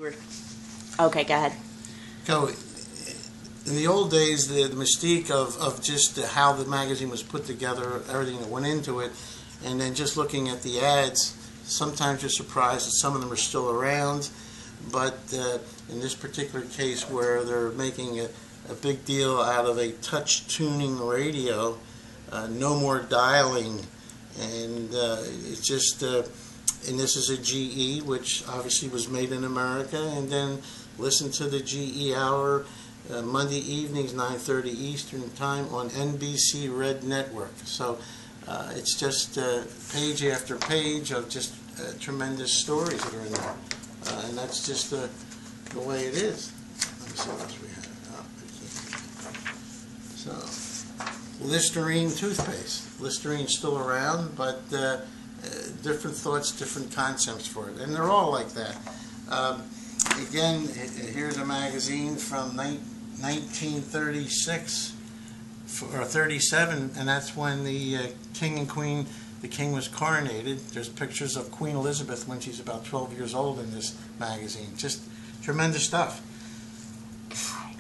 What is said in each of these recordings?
Okay, go ahead. So, in the old days, the mystique of just how the magazine was put together, everything that went into it, and then just looking at the ads, sometimes you're surprised that some of them are still around. But in this particular case, where they're making a big deal out of a touch tuning radio, no more dialing, and it's just. And this is a GE, which obviously was made in America. And then listen to the GE Hour Monday evenings, 9:30 Eastern Time on NBC Red Network. So it's just page after page of just tremendous stories that are in there. And that's just the way it is. Let me see what else we have. So, Listerine toothpaste. Listerine's still around, but different thoughts, different concepts for it, and they're all like that. Again, here's a magazine from 1936 or 37, and that's when the king and queen, the king was coronated. There's pictures of Queen Elizabeth when she's about 12 years old in this magazine. Just tremendous stuff.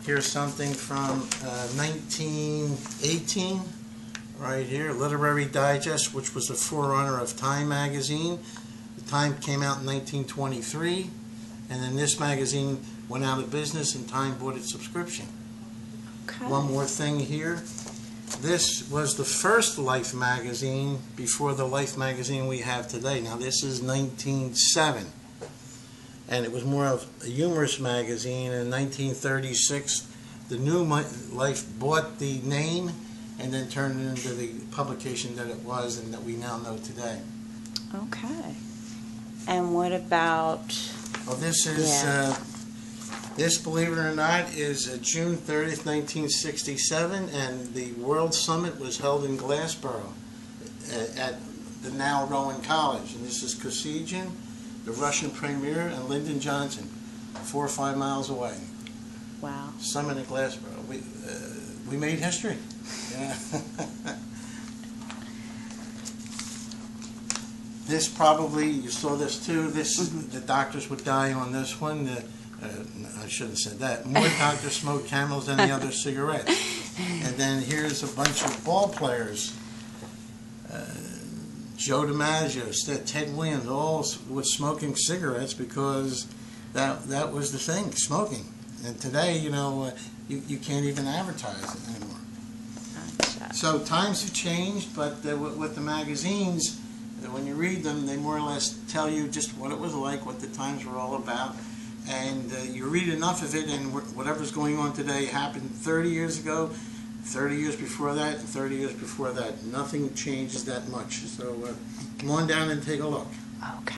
Here's something from 1918. Right here, Literary Digest, which was a forerunner of Time magazine. The Time came out in 1923, and then this magazine went out of business and Time bought its subscription. Okay. One more thing here. This was the first Life magazine before the Life magazine we have today. Now this is 1907, and it was more of a humorous magazine. In 1936, the New Life bought the name and then turned it into the publication that it was and that we now know today. Okay. And what about... Well, this is, this, believe it or not, is June 30th, 1967, and the World Summit was held in Glassboro at the now Rowan College. And this is Kosygin, the Russian Premier, and Lyndon Johnson, 4 or 5 miles away. Wow. Summit at Glassboro. We made history. Yeah. This probably, you saw this too, the doctors would die on this one. I shouldn't have said that. More doctors smoke Camels than the other cigarettes. And then here's a bunch of ball players. Joe DiMaggio, Ted Williams, all with smoking cigarettes because that was the thing, smoking. And today, you know, you can't even advertise it anymore. So times have changed, but with the magazines, when you read them, they more or less tell you just what it was like, what the times were all about. And you read enough of it, and whatever's going on today happened 30 years ago, 30 years before that, and 30 years before that. Nothing changes that much. So come on down and take a look. Okay.